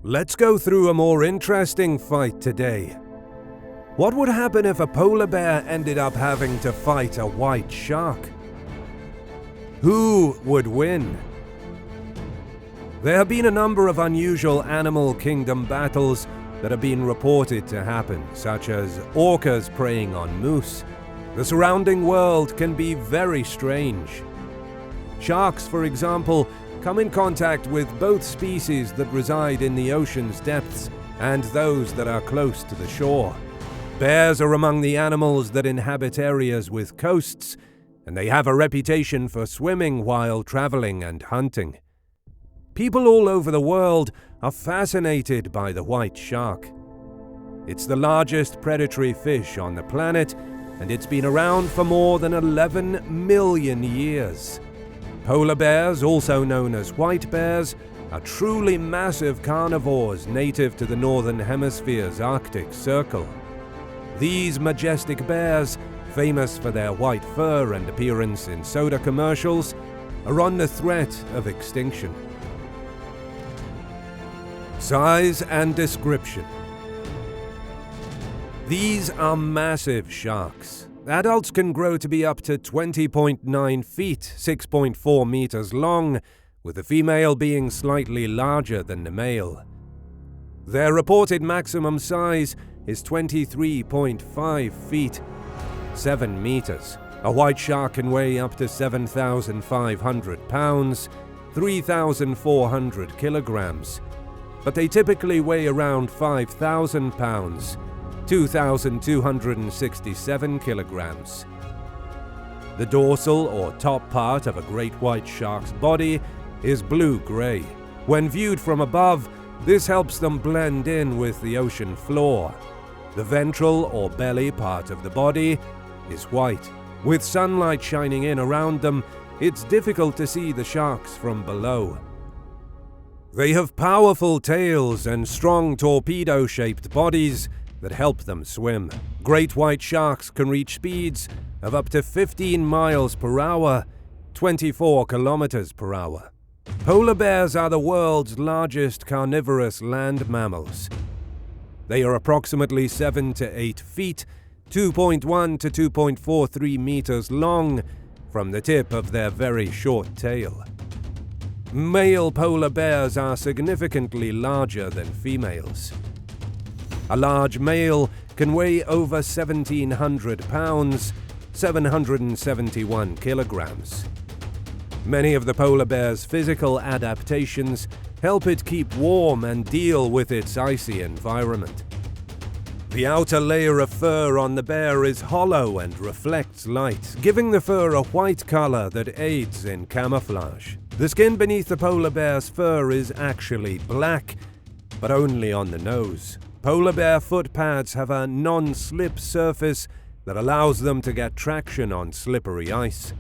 Let's go through a more interesting fight today. What would happen if a polar bear ended up having to fight a white shark? Who would win? There have been a number of unusual animal kingdom battles that have been reported to happen, such as orcas preying on moose. The surrounding world can be very strange. Sharks, for example, come in contact with both species that reside in the ocean's depths and those that are close to the shore. Bears are among the animals that inhabit areas with coasts, and they have a reputation for swimming while traveling and hunting. People all over the world are fascinated by the white shark. It's the largest predatory fish on the planet, and it's been around for more than 11 million years. Polar bears, also known as white bears, are truly massive carnivores native to the Northern Hemisphere's Arctic Circle. These majestic bears, famous for their white fur and appearance in soda commercials, are on the threat of extinction. Size and description. These are massive sharks. Adults can grow to be up to 20.9 feet, 6.4 meters long, with the female being slightly larger than the male. Their reported maximum size is 23.5 feet, 7 meters. A white shark can weigh up to 7,500 pounds, 3,400 kilograms, but they typically weigh around 5,000 pounds, 2,267 kilograms. The dorsal or top part of a great white shark's body is blue-gray. When viewed from above, this helps them blend in with the ocean floor. The ventral or belly part of the body is white. With sunlight shining in around them, it's difficult to see the sharks from below. They have powerful tails and strong torpedo-shaped bodies that help them swim. Great white sharks can reach speeds of up to 15 miles per hour, 24 kilometers per hour. Polar bears are the world's largest carnivorous land mammals. They are approximately 7 to 8 feet, 2.1 to 2.43 meters long from the tip of their very short tail. Male polar bears are significantly larger than females. A large male can weigh over 1,700 pounds, 771 kilograms. Many of the polar bear's physical adaptations help it keep warm and deal with its icy environment. The outer layer of fur on the bear is hollow and reflects light, giving the fur a white color that aids in camouflage. The skin beneath the polar bear's fur is actually black, but only on the nose. Polar bear foot pads have a non-slip surface that allows them to get traction on slippery ice.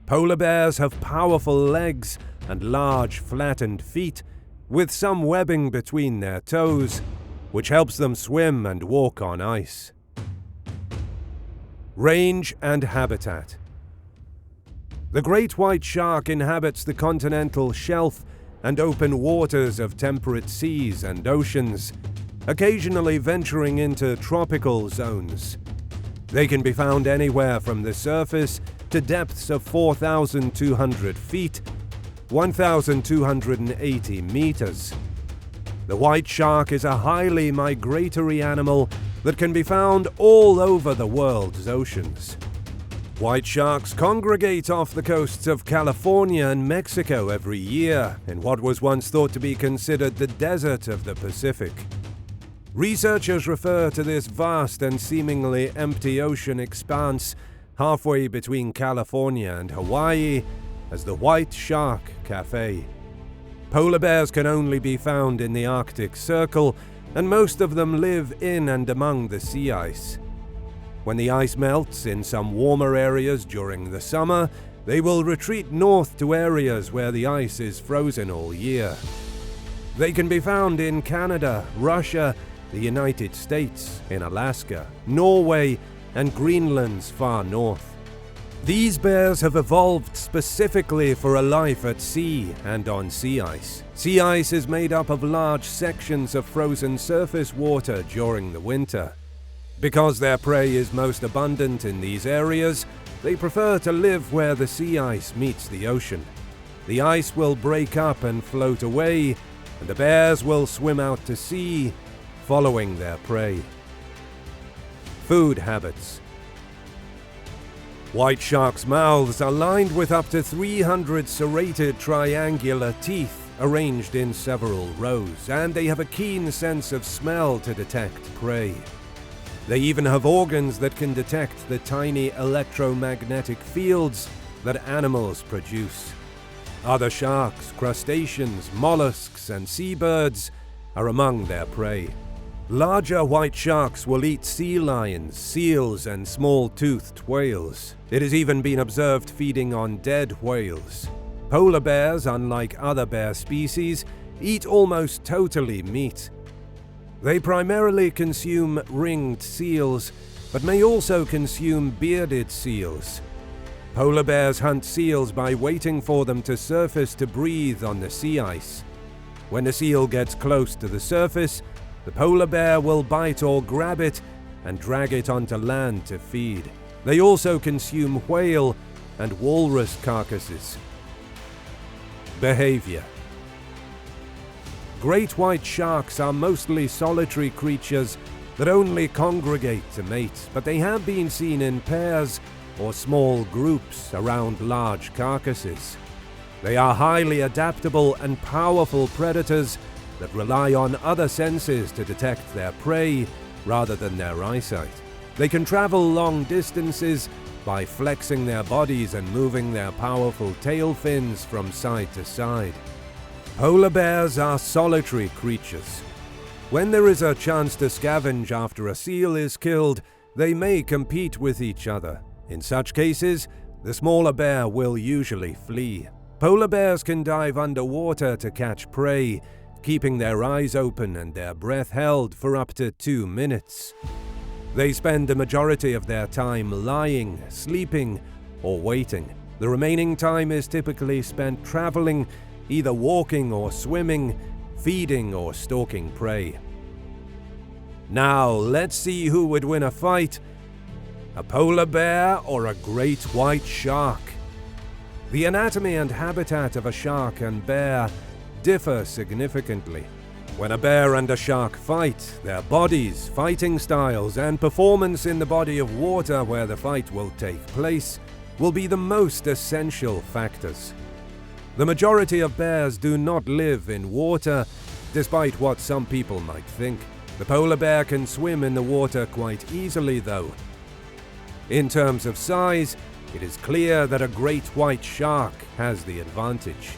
Polar bears have powerful legs and large flattened feet, with some webbing between their toes, which helps them swim and walk on ice. Range and habitat. The great white shark inhabits the continental shelf and open waters of temperate seas and oceans, occasionally venturing into tropical zones. They can be found anywhere from the surface to depths of 4,200 feet, 1,280 meters. The white shark is a highly migratory animal that can be found all over the world's oceans. White sharks congregate off the coasts of California and Mexico every year in what was once thought to be considered the desert of the Pacific. Researchers refer to this vast and seemingly empty ocean expanse halfway between California and Hawaii as the White Shark Cafe. Polar bears can only be found in the Arctic Circle, and most of them live in and among the sea ice. When the ice melts in some warmer areas during the summer, they will retreat north to areas where the ice is frozen all year. They can be found in Canada, Russia, the United States, in Alaska, Norway, and Greenland's far north. These bears have evolved specifically for a life at sea and on sea ice. Sea ice is made up of large sections of frozen surface water during the winter. Because their prey is most abundant in these areas, they prefer to live where the sea ice meets the ocean. The ice will break up and float away, and the bears will swim out to sea, following their prey. Food habits. White sharks' mouths are lined with up to 300 serrated triangular teeth arranged in several rows, and they have a keen sense of smell to detect prey. They even have organs that can detect the tiny electromagnetic fields that animals produce. Other sharks, crustaceans, mollusks, and seabirds are among their prey. Larger white sharks will eat sea lions, seals, and small-toothed whales. It has even been observed feeding on dead whales. Polar bears, unlike other bear species, eat almost totally meat. They primarily consume ringed seals, but may also consume bearded seals. Polar bears hunt seals by waiting for them to surface to breathe on the sea ice. When the seal gets close to the surface, the polar bear will bite or grab it and drag it onto land to feed. They also consume whale and walrus carcasses. Behavior. Great white sharks are mostly solitary creatures that only congregate to mate, but they have been seen in pairs or small groups around large carcasses. They are highly adaptable and powerful predators that rely on other senses to detect their prey rather than their eyesight. They can travel long distances by flexing their bodies and moving their powerful tail fins from side to side. Polar bears are solitary creatures. When there is a chance to scavenge after a seal is killed, they may compete with each other. In such cases, the smaller bear will usually flee. Polar bears can dive underwater to catch prey, keeping their eyes open and their breath held for up to 2 minutes. They spend the majority of their time lying, sleeping, or waiting. The remaining time is typically spent traveling, either walking or swimming, feeding or stalking prey. Now, let's see who would win a fight: a polar bear or a great white shark. The anatomy and habitat of a shark and bear differ significantly. When a bear and a shark fight, their bodies, fighting styles, and performance in the body of water where the fight will take place will be the most essential factors. The majority of bears do not live in water, despite what some people might think. The polar bear can swim in the water quite easily, though. In terms of size, it is clear that a great white shark has the advantage.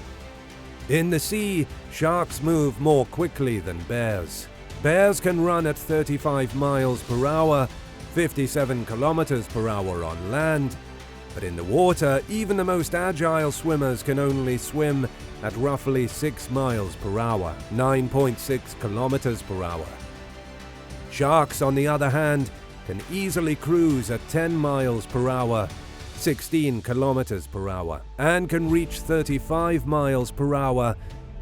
In the sea, sharks move more quickly than bears. Bears can run at 35 miles per hour, 57 kilometers per hour on land, but in the water, even the most agile swimmers can only swim at roughly 6 miles per hour, 9.6 kilometers per hour. Sharks, on the other hand, can easily cruise at 10 miles per hour, 16 kilometers per hour, and can reach 35 miles per hour,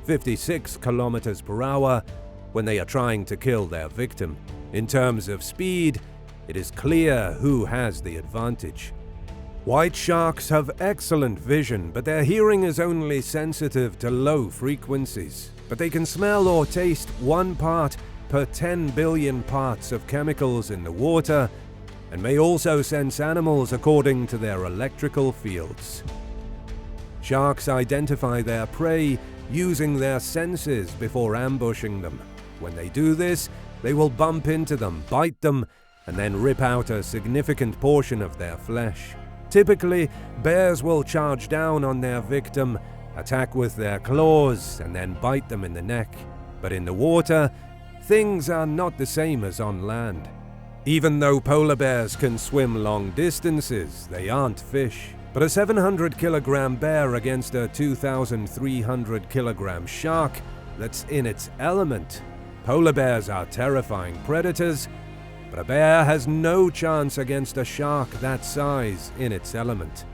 56 kilometers per hour, when they are trying to kill their victim. In terms of speed, it is clear who has the advantage. White sharks have excellent vision, but their hearing is only sensitive to low frequencies. But they can smell or taste 1 part per 10 billion parts of chemicals in the water, and may also sense animals according to their electrical fields. Sharks identify their prey using their senses before ambushing them. When they do this, they will bump into them, bite them, and then rip out a significant portion of their flesh. Typically, bears will charge down on their victim, attack with their claws, and then bite them in the neck. But in the water, things are not the same as on land. Even though polar bears can swim long distances, they aren't fish. But a 700-kilogram bear against a 2,300-kilogram shark, that's in its element. Polar bears are terrifying predators, but a bear has no chance against a shark that size in its element.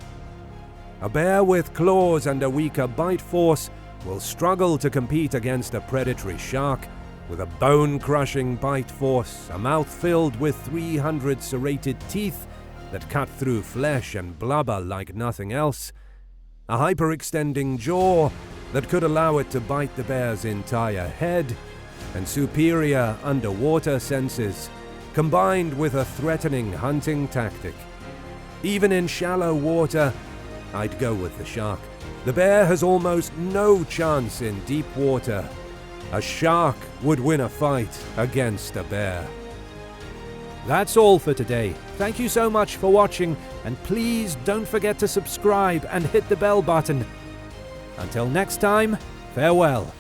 A bear with claws and a weaker bite force will struggle to compete against a predatory shark with a bone-crushing bite force, a mouth filled with 300 serrated teeth that cut through flesh and blubber like nothing else, a hyperextending jaw that could allow it to bite the bear's entire head, and superior underwater senses, combined with a threatening hunting tactic. Even in shallow water, I'd go with the shark. The bear has almost no chance in deep water. A shark would win a fight against a bear. That's all for today. Thank you so much for watching, and please don't forget to subscribe and hit the bell button. Until next time, farewell.